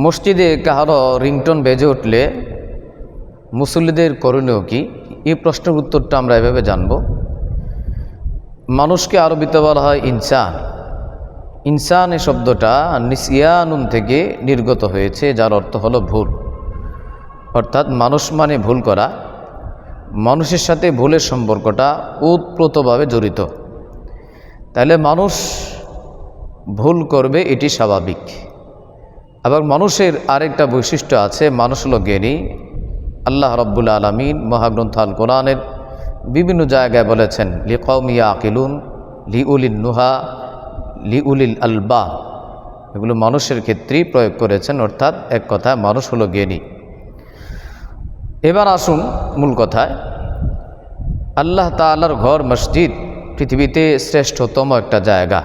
মসজিদে কাহারো রিংটোন বেজে উঠলে মুসল্লিদের করণীয় কি, এই প্রশ্নের উত্তরটা আমরা এভাবে জানব। মানুষকে আরবিতে বলা হয় ইনসান। ইনসান এই শব্দটা নিসিয়ানুন থেকে নির্গত হয়েছে, যার অর্থ হলো ভুল। অর্থাৎ মানুষ মানে ভুল করা, মানুষের সাথে ভুলের সম্পর্কটা ওতপ্রোতভাবে জড়িত। তাহলে মানুষ ভুল করবে, এটি স্বাভাবিক। আবার মানুষের আরেকটা বৈশিষ্ট্য আছে, মানুষ হলো জ্ঞানী। আল্লাহ রাব্বুল আলামিন মহাগ্রন্থ আল কোরআনের বিভিন্ন জায়গায় বলেছেন লিকওমি ইয়াকিলুন, লিউলিন নুহা, লিউলিল আলবা, এগুলো মানুষের ক্ষেত্রেই প্রয়োগ করেছেন। অর্থাৎ এক কথায় মানুষ হলো জ্ঞানী। এবার আসুন মূল কথায়। আল্লাহ তাআলার ঘর মসজিদ পৃথিবীতে শ্রেষ্ঠতম একটা জায়গা।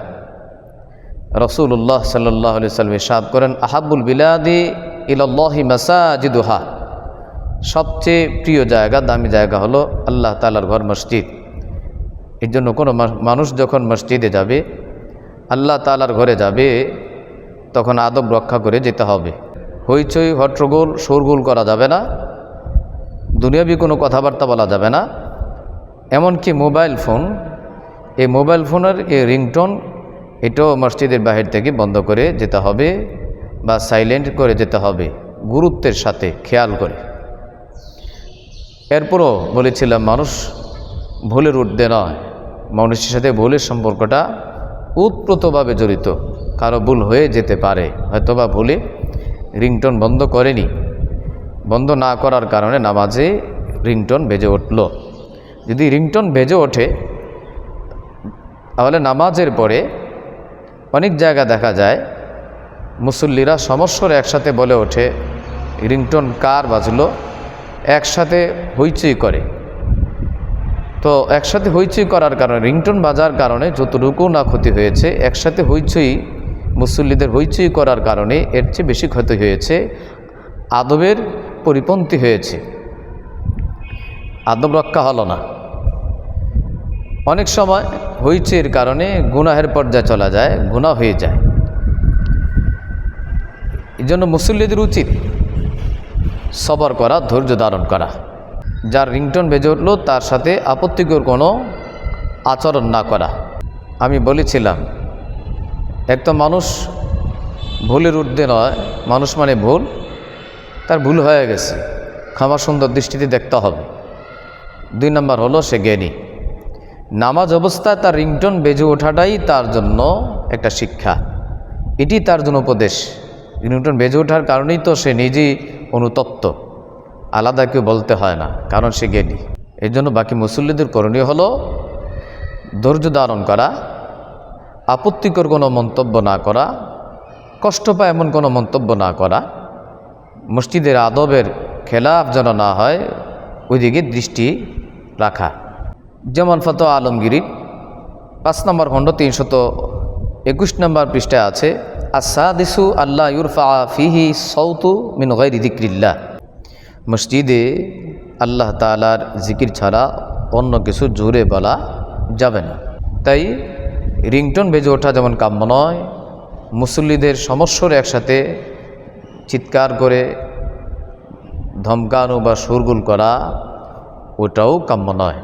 রাসূলুল্লাহ সাল্লাল্লাহু আলাইহি ওয়াসাল্লাম ইরশাদ করেন, আহাব্বুল বিলাদি ইলাল্লাহি মাসাজিদুহা, সবচেয়ে প্রিয় জায়গা, দামি জায়গা হলো আল্লাহ তাআলার ঘর মসজিদ। এর জন্য কোনো মানুষ যখন মসজিদে যাবে, আল্লাহ তাআলার ঘরে যাবে, তখন আদব রক্ষা করে যেতে হবে। হইচই হট্টগোল শোরগোল করা যাবে না, দুনিয়াবি কোনো কথাবার্তা বলা যাবে না। এমনকি মোবাইল ফোন, এই মোবাইল ফোনের এই রিংটোন, এটাও মসজিদের বাহির থেকে বন্ধ করে যেতে হবে বা সাইলেন্ট করে যেতে হবে, গুরুত্বের সাথে খেয়াল করে। এরপরও বলেছিলাম, মানুষ ভুলের ঊর্ধ্বে নয়, মানুষের সাথে ভুলের সম্পর্কটা ওতপ্রোতভাবে জড়িত। কারো ভুল হয়ে যেতে পারে, হয়তোবা ভুলে রিংটোন বন্ধ করেনি, বন্ধ না করার কারণে নামাজে রিংটোন বেজে উঠল। যদি রিংটোন বেজে ওঠে, তাহলে নামাজের পরে অনেক জায়গা দেখা যায় মুসল্লিরা সমস্বরে একসাথে বলে ওঠে, রিংটোন কার বাজলো, একসাথে হইচই করে। তো একসাথে হইচই করার কারণে, রিংটোন বাজার কারণে যতটুকু না ক্ষতি হয়েছে, একসাথে হইচই, মুসল্লিদের হইচই করার কারণে এর চেয়ে বেশি ক্ষতি হয়েছে, আদবের পরিপন্থী হয়েছে, আদব রক্ষা হলো না। অনেক সময় হইচইয়ের কারণে গুনাহের পর্যায়ে চলা যায়, গুনাহ হয়ে যায়। এই জন্য মুসল্লিদের উচিত সবর করা, ধৈর্য ধারণ করা। যার রিংটোন বেজে উঠল তার সাথে আপত্তিকর কোনো আচরণ না করা। আমি বলেছিলাম, এক তো মানুষ ভুলের ঊর্ধ্বে নয়, মানুষ মানে ভুল, তার ভুল হয়ে গেছে, ক্ষমা সুন্দর দৃষ্টিতে দেখতে হবে। 2 নম্বর হলো সে জ্ঞানী। নামাজ অবস্থায় তার রিংটোন বেজে ওঠাটাই তার জন্য একটা শিক্ষা, এটি তার জন্য উপদেশ। রিংটোন বেজে ওঠার কারণেই তো সে নিজেই অনুতপ্ত, আলাদা কেউ বলতে হয় না, কারণ সে জ্ঞানী। এই জন্য বাকি মুসল্লিদের করণীয় হলো ধৈর্য ধারণ করা, আপত্তিকর কোনো মন্তব্য না করা, কষ্ট পায় এমন কোনো মন্তব্য না করা, মসজিদের আদবের খেলাফ যেন না হয় ওইদিকে দৃষ্টি রাখা। যেমন ফতোয়া আলমগীরির 5 নম্বর খণ্ড 321 নম্বর পৃষ্ঠায় আছে, আসাদিসু আল্লাহ ইউরফা ফিহি সৌতু মিন গায়রি যিকরিল্লাহ, মসজিদে আল্লাহ তাআলার জিকির ছাড়া অন্য কিছু জোরে বলা যাবে না। তাই রিংটোন বেজে ওঠা যেমন কাম্য নয়, মুসল্লিদের সমস্বরে একসাথে চিৎকার করে ধমকানো বা শোরগোল করা, ওটাও কাম্য নয়।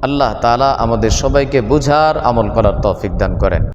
আল্লাহ তাআলা আমাদের সবাইকে বুঝার, আমল করার তৌফিক দান করেন।